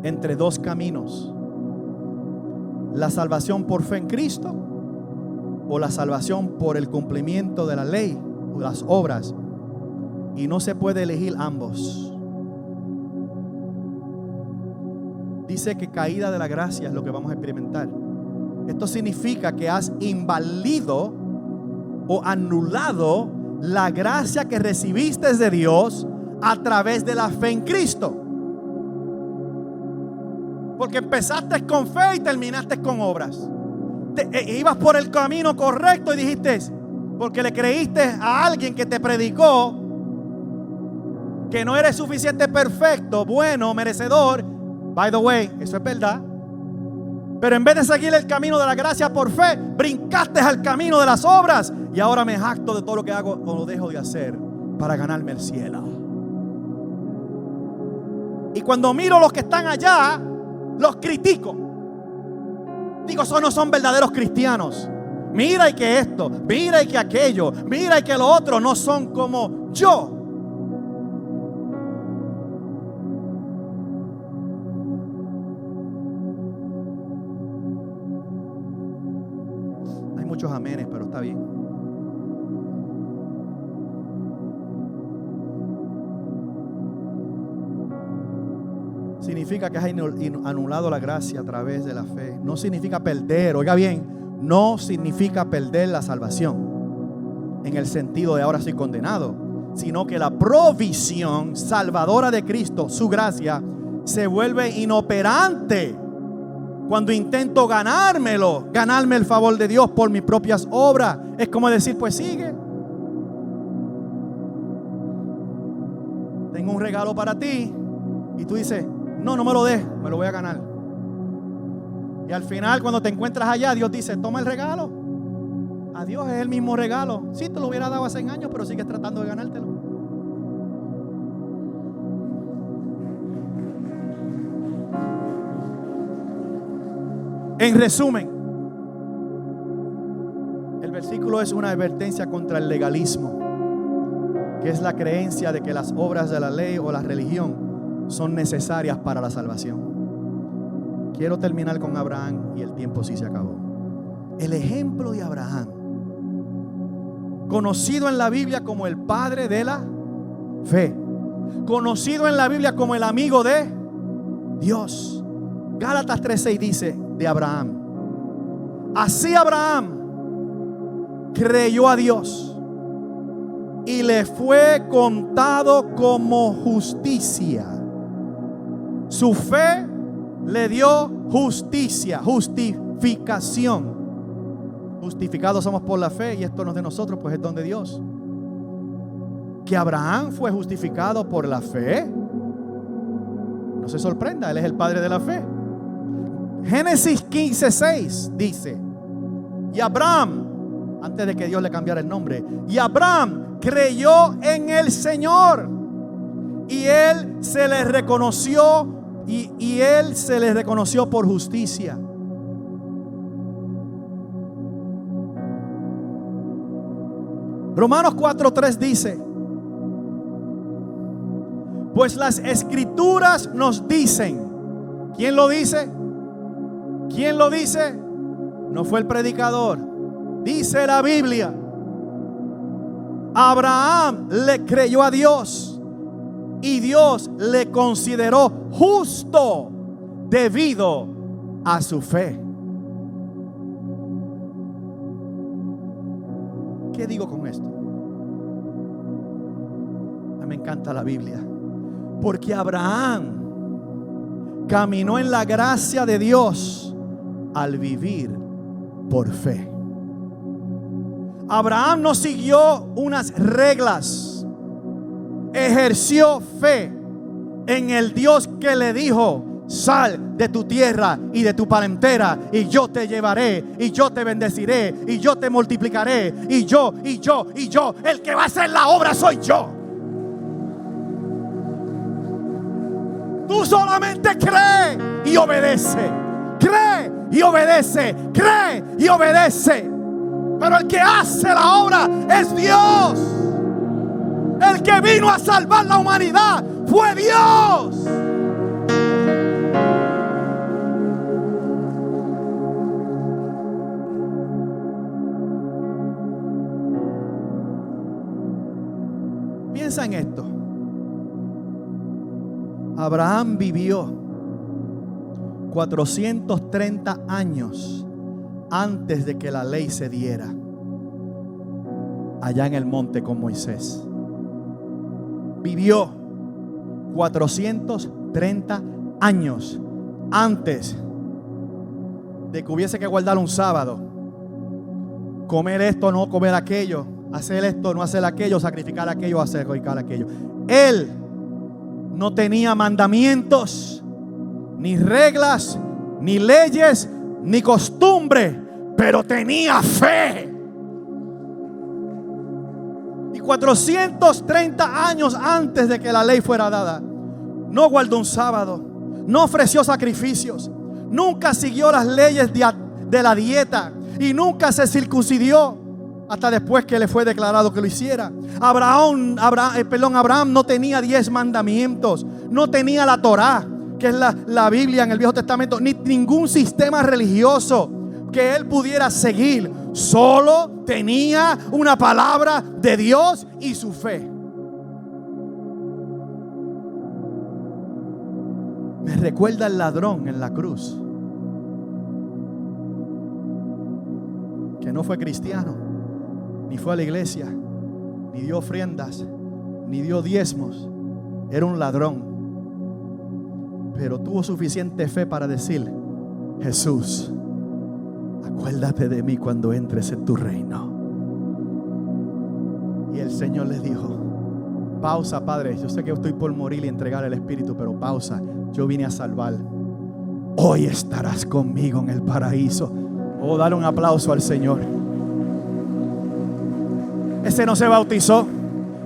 entre dos caminos: la salvación por fe en Cristo o la salvación por el cumplimiento de la ley o las obras. Y no se puede elegir ambos. Dice que caída de la gracia es lo que vamos a experimentar. Esto significa que has invalido o anulado la gracia que recibiste de Dios a través de la fe en Cristo. Porque empezaste con fe y terminaste con obras. Ibas por el camino correcto y dijiste, porque le creíste a alguien que te predicó que no eres suficiente, perfecto, bueno, merecedor. By the way, eso es verdad. Pero en vez de seguir el camino de la gracia por fe, brincaste al camino de las obras. Y ahora me jacto de todo lo que hago o lo dejo de hacer para ganarme el cielo. Y cuando miro los que están allá, los critico. Digo, esos no son verdaderos cristianos. Mira y que esto, mira y que aquello, mira y que lo otro, no son como yo. Hay muchos amenes, pero está bien. Significa que has anulado la gracia a través de la fe. No significa perder, oiga bien, no significa perder la salvación en el sentido de ahora soy condenado, sino que la provisión salvadora de Cristo, su gracia, se vuelve inoperante cuando intento ganarme el favor de Dios por mis propias obras. Es como decir, pues sigue. Tengo un regalo para ti y tú dices, no me lo des, me lo voy a ganar. Y al final, cuando te encuentras allá, Dios dice, toma el regalo. A Dios es el mismo regalo. Sí, te lo hubiera dado hace años, pero sigues tratando de ganártelo. En resumen, el versículo es una advertencia contra el legalismo, que es la creencia de que las obras de la ley o la religión son necesarias para la salvación. Quiero terminar con Abraham y el tiempo sí se acabó. El ejemplo de Abraham, conocido en la Biblia como el padre de la fe, conocido en la Biblia como el amigo de Dios. Gálatas 3:6 dice de Abraham: así Abraham creyó a Dios y le fue contado como justicia. Su fe le dio justicia, justificación. Justificados somos por la fe y esto no es de nosotros, pues es don de Dios. Que Abraham fue justificado por la fe, no se sorprenda, él es el padre de la fe. Génesis 15:6 dice: y Abraham, antes de que Dios le cambiara el nombre, y Abraham creyó en el Señor y él se le reconoció y él se le reconoció por justicia. Romanos 4:3 dice: pues las escrituras nos dicen. ¿Quién lo dice? ¿Quién lo dice? No fue el predicador. Dice la Biblia: Abraham le creyó a Dios y Dios le consideró justo debido a su fe. ¿Qué digo con esto? A mí me encanta la Biblia, porque Abraham caminó en la gracia de Dios al vivir por fe. Abraham no siguió unas reglas, ejerció fe en el Dios que le dijo: sal de tu tierra y de tu parentela, y yo te llevaré, y yo te bendeciré, y yo te multiplicaré, y yo, el que va a hacer la obra soy yo. Tú solamente cree y obedece, cree y obedece, cree y obedece. Pero el que hace la obra es Dios. El que vino a salvar la humanidad fue Dios. Piensa en esto. Abraham vivió 430 años antes de que la ley se diera allá en el monte con Moisés. Vivió 430 años antes de que hubiese que guardar un sábado, comer esto, no comer aquello, hacer esto, no hacer aquello, sacrificar aquello, sacrificar aquello. Él no tenía mandamientos, ni reglas, ni leyes, ni costumbre, pero tenía fe. Y 430 años antes de que la ley fuera dada, no guardó un sábado, no ofreció sacrificios, nunca siguió las leyes de la dieta y nunca se circuncidó hasta después que le fue declarado que lo hiciera. Abraham no tenía 10 mandamientos, no tenía la Torá, que es la Biblia en el Viejo Testamento, ni ningún sistema religioso que él pudiera seguir. Solo tenía una palabra de Dios y su fe. Me recuerda el ladrón en la cruz, que no fue cristiano, ni fue a la iglesia, ni dio ofrendas, ni dio diezmos. Era un ladrón, pero tuvo suficiente fe para decir: Jesús, acuérdate de mí cuando entres en tu reino. Y el Señor les dijo: pausa, Padre, yo sé que estoy por morir y entregar el Espíritu, pero pausa, yo vine a salvar. Hoy estarás conmigo en el paraíso. Oh, dale un aplauso al Señor. Ese no se bautizó,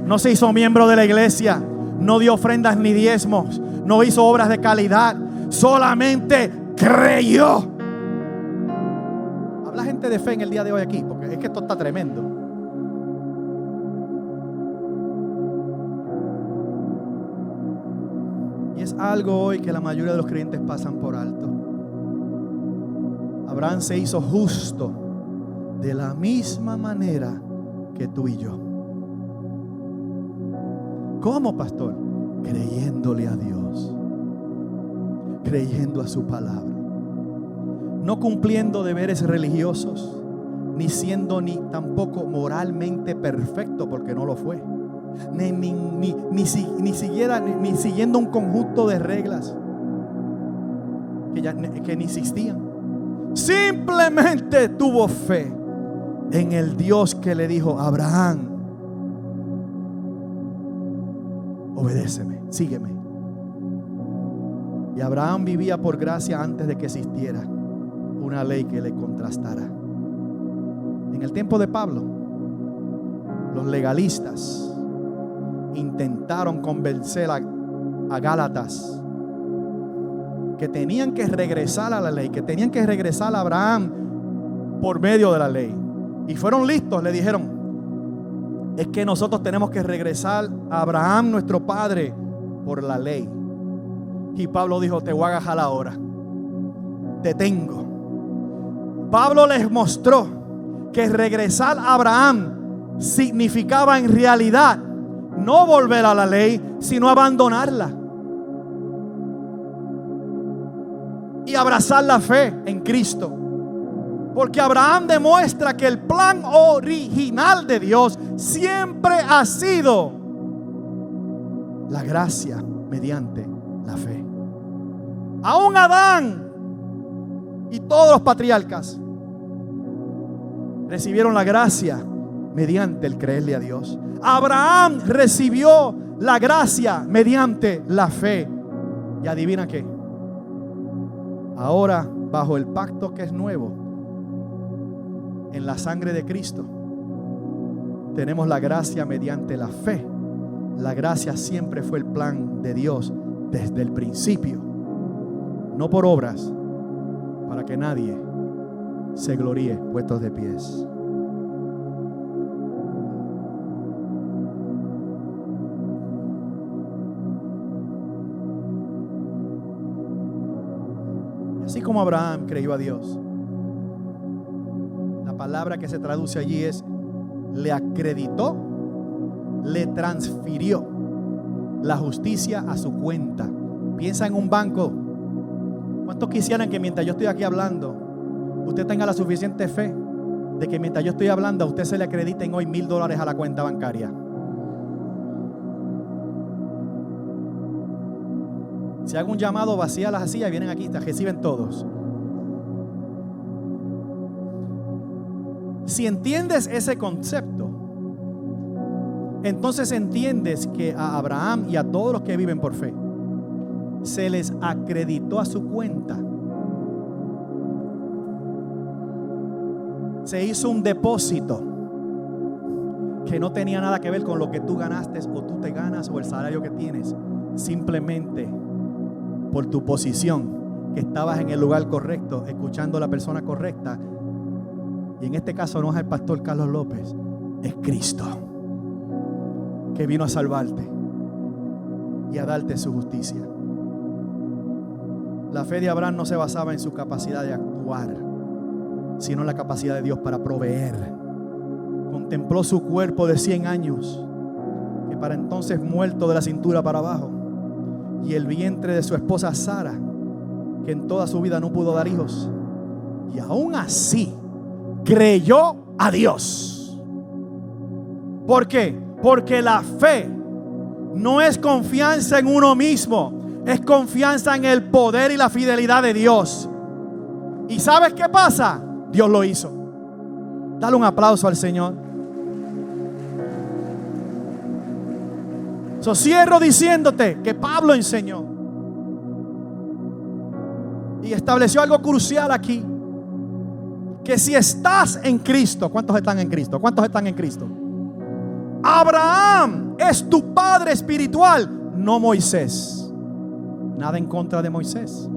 no se hizo miembro de la iglesia, no dio ofrendas ni diezmos, no hizo obras de caridad, solamente creyó. Habla gente de fe en el día de hoy aquí, porque es que esto está tremendo. Y es algo hoy que la mayoría de los creyentes pasan por alto. Abraham se hizo justo de la misma manera que tú y yo. ¿Cómo, pastor? Creyéndole a Dios, creyendo a su palabra, no cumpliendo deberes religiosos, ni siendo ni tampoco moralmente perfecto, porque no lo fue, ni siguiendo un conjunto de reglas que ni existían. Simplemente tuvo fe en el Dios que le dijo: Abraham, obedéceme, sígueme. Y Abraham vivía por gracia antes de que existiera una ley que le contrastara. En el tiempo de Pablo, los legalistas intentaron convencer a Gálatas que tenían que regresar a la ley, que tenían que regresar a Abraham por medio de la ley. Y fueron listos, le dijeron: es que nosotros tenemos que regresar a Abraham, nuestro padre, por la ley. Y Pablo dijo: te voy a agarrar ahora, te tengo. Pablo les mostró que regresar a Abraham significaba en realidad no volver a la ley, sino abandonarla y abrazar la fe en Cristo. Porque Abraham demuestra que el plan original de Dios siempre ha sido la gracia mediante la fe. Aún Adán y todos los patriarcas recibieron la gracia mediante el creerle a Dios. Abraham recibió la gracia mediante la fe. Y adivina qué, Ahora, bajo el pacto que es nuevo, en la sangre de Cristo, tenemos la gracia mediante la fe. La gracia siempre fue el plan de Dios desde el principio, no por obras, para que nadie se gloríe. Puestos de pies. Así como Abraham creyó a Dios, la palabra que se traduce allí es: le acreditó, le transfirió la justicia a su cuenta. Piensa en un banco. ¿Cuántos quisieran que mientras yo estoy aquí hablando, usted tenga la suficiente fe de que mientras yo estoy hablando a usted se le acrediten hoy $1,000 a la cuenta bancaria? Si hago un llamado, vacía las sillas y vienen aquí, te reciben todos. Si entiendes ese concepto, entonces entiendes que a Abraham y a todos los que viven por fe se les acreditó a su cuenta. Se hizo un depósito que no tenía nada que ver con lo que tú ganaste o tú te ganas o el salario que tienes. Simplemente por tu posición, que estabas en el lugar correcto, escuchando a la persona correcta. Y en este caso no es el pastor Carlos López, es Cristo, que vino a salvarte y a darte su justicia. La fe de Abraham no se basaba en su capacidad de actuar, sino en la capacidad de Dios para proveer. Contempló su cuerpo de 100 años, que para entonces muerto de la cintura para abajo, y el vientre de su esposa Sara, que en toda su vida no pudo dar hijos, y aún así creyó a Dios. ¿Por qué? Porque la fe no es confianza en uno mismo, es confianza en el poder y la fidelidad de Dios. ¿Y sabes qué pasa? Dios lo hizo. Dale un aplauso al Señor. Cierro diciéndote que Pablo enseñó y estableció algo crucial aquí: que si estás en Cristo, ¿cuántos están en Cristo? ¿Cuántos están en Cristo? Abraham es tu padre espiritual, no Moisés. Nada en contra de Moisés.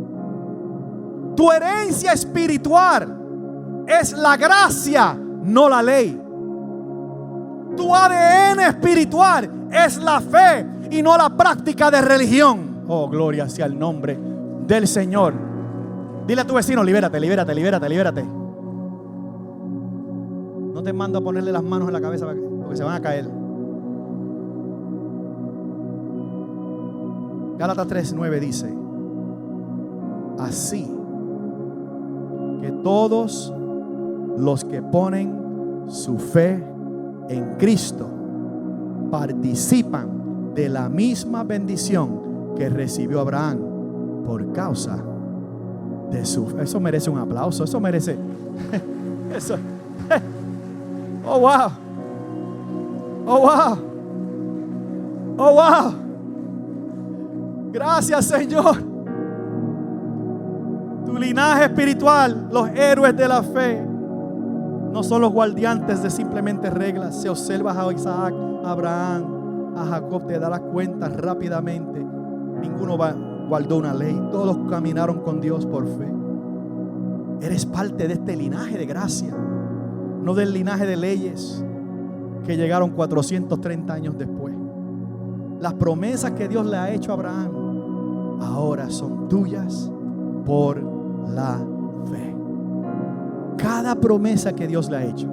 Tu herencia espiritual es la gracia, no la ley. Tu ADN espiritual es la fe y no la práctica de religión. Oh, gloria sea el nombre del Señor. Dile a tu vecino: libérate, libérate, libérate, libérate. No te mando a ponerle las manos en la cabeza porque se van a caer. Gálatas 3:9 dice: así que todos los que ponen su fe en Cristo participan de la misma bendición que recibió Abraham por causa de su fe. Eso merece un aplauso. Eso merece eso. Oh, wow. Oh, wow. Oh, wow. Gracias, Señor. Tu linaje espiritual, los héroes de la fe, no son los guardianes de simplemente reglas. Si observas a Isaac, a Abraham, a Jacob, te darás cuenta rápidamente. Ninguno guardó una ley. Todos caminaron con Dios por fe. Eres parte de este linaje de gracia, no del linaje de leyes que llegaron 430 años después. Las promesas que Dios le ha hecho a Abraham ahora son tuyas por la fe. Cada promesa que Dios le ha hecho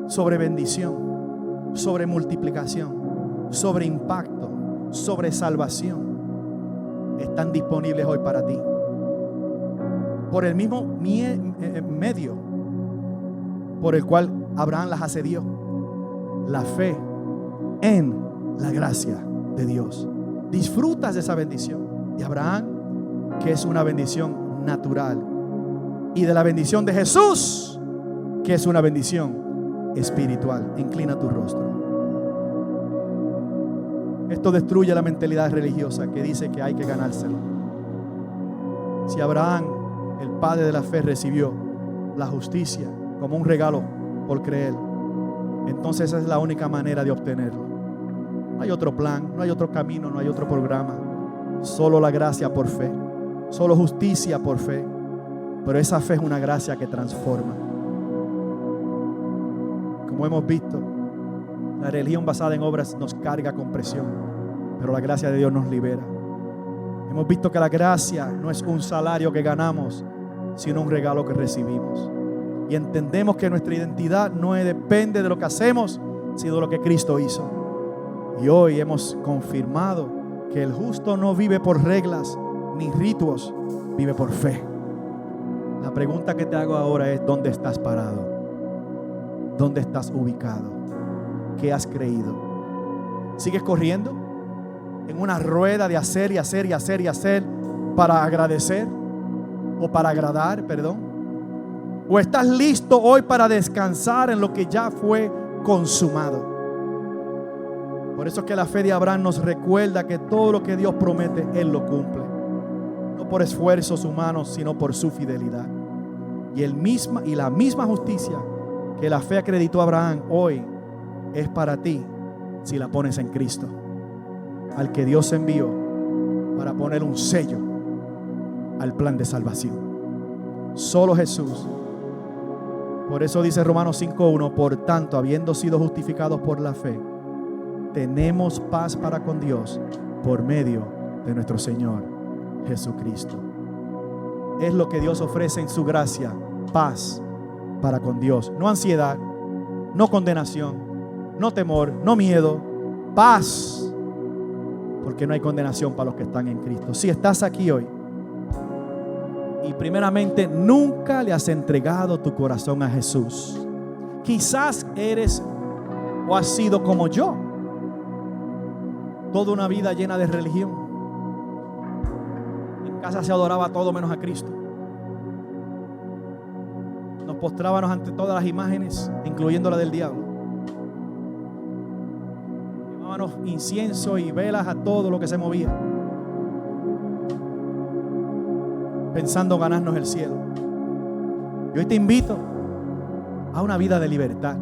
sobre bendición, sobre multiplicación, sobre impacto, sobre salvación, están disponibles hoy para ti. Por el mismo medio por el cual Abraham las accedió: la fe en la gracia de Dios. Disfrutas de esa bendición de Abraham, que es una bendición natural, y de la bendición de Jesús, que es una bendición espiritual. Inclina tu rostro. Esto destruye la mentalidad religiosa que dice que hay que ganárselo. Si Abraham, el padre de la fe, recibió la justicia como un regalo por creer, entonces esa es la única manera de obtenerlo. No hay otro plan, no hay otro camino, no hay otro programa. Solo la gracia por fe, solo justicia por fe. Pero esa fe es una gracia que transforma. Como hemos visto, la religión basada en obras nos carga con presión, pero la gracia de Dios nos libera. Hemos visto que la gracia no es un salario que ganamos, sino un regalo que recibimos. Y entendemos que nuestra identidad no depende de lo que hacemos, sino de lo que Cristo hizo. Y hoy hemos confirmado que el justo no vive por reglas ni ritos, vive por fe. La pregunta que te hago ahora es: ¿dónde estás parado? ¿Dónde estás ubicado? ¿Qué has creído? ¿Sigues corriendo en una rueda de hacer y hacer y hacer y hacer para agradecer o para agradar, perdón? ¿O estás listo hoy para descansar en lo que ya fue consumado? Por eso es que la fe de Abraham nos recuerda que todo lo que Dios promete, Él lo cumple. No por esfuerzos humanos, sino por su fidelidad. Y la misma justicia que la fe acreditó a Abraham hoy es para ti si la pones en Cristo, al que Dios envió para poner un sello al plan de salvación. Solo Jesús. Por eso dice Romanos 5:1: por tanto, habiendo sido justificados por la fe, tenemos paz para con Dios por medio de nuestro Señor Jesucristo. Es lo que Dios ofrece en su gracia: paz para con Dios. No ansiedad, no condenación, no temor, no miedo, paz, porque no hay condenación para los que están en Cristo. Si estás aquí hoy y primeramente nunca le has entregado tu corazón a Jesús, quizás eres o has sido como yo, toda una vida llena de religión. En casa se adoraba todo menos a Cristo. Nos postrábamos ante todas las imágenes, incluyendo la del diablo. Llevábamos incienso y velas a todo lo que se movía, pensando ganarnos el cielo. Y hoy te invito a una vida de libertad,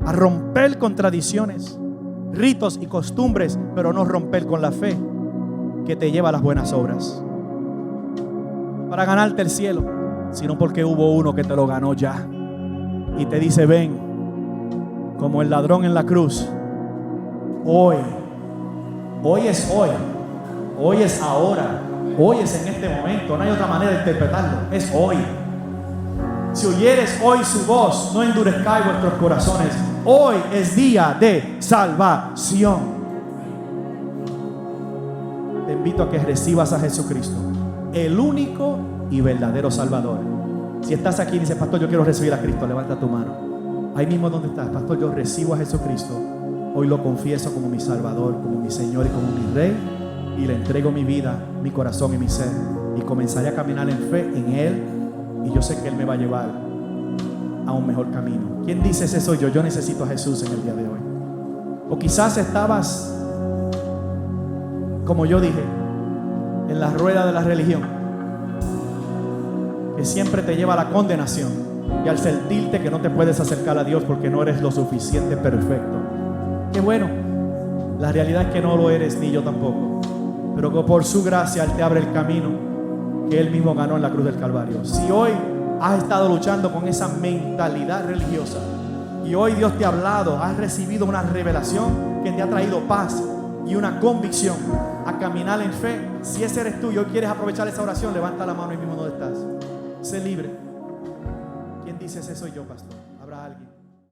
a romper con tradiciones, ritos y costumbres, pero no romper con la fe que te lleva a las buenas obras. Para ganarte el cielo, sino porque hubo uno que te lo ganó ya y te dice: ven, como el ladrón en la cruz. Hoy es hoy, hoy es ahora, hoy es en este momento. No hay otra manera de interpretarlo, es hoy. Si oyeres hoy su voz, no endurezcáis vuestros corazones. Hoy es día de salvación. Te invito a que recibas a Jesucristo, el único y verdadero Salvador. Si estás aquí y dices: pastor, yo quiero recibir a Cristo, levanta tu mano. Ahí mismo donde estás: pastor, yo recibo a Jesucristo. Hoy lo confieso como mi Salvador, como mi Señor y como mi Rey, y le entrego mi vida, mi corazón y mi ser, y comenzaré a caminar en fe en Él, y yo sé que Él me va a llevar a un mejor camino. ¿Quién dice ese soy yo? Yo necesito a Jesús en el día de hoy. O quizás estabas, como yo dije, en la rueda de la religión, que siempre te lleva a la condenación, y al sentirte que no te puedes acercar a Dios porque no eres lo suficiente perfecto. Qué bueno, la realidad es que no lo eres, ni yo tampoco, pero que por su gracia Él te abre el camino que Él mismo ganó en la cruz del Calvario. Si hoy has estado luchando con esa mentalidad religiosa y hoy Dios te ha hablado, has recibido una revelación que te ha traído paz y una convicción a caminar en fe, si ese eres tú y hoy quieres aprovechar esa oración, levanta la mano ahí mismo donde estás. Sé libre. ¿Quién dice ese soy yo, pastor?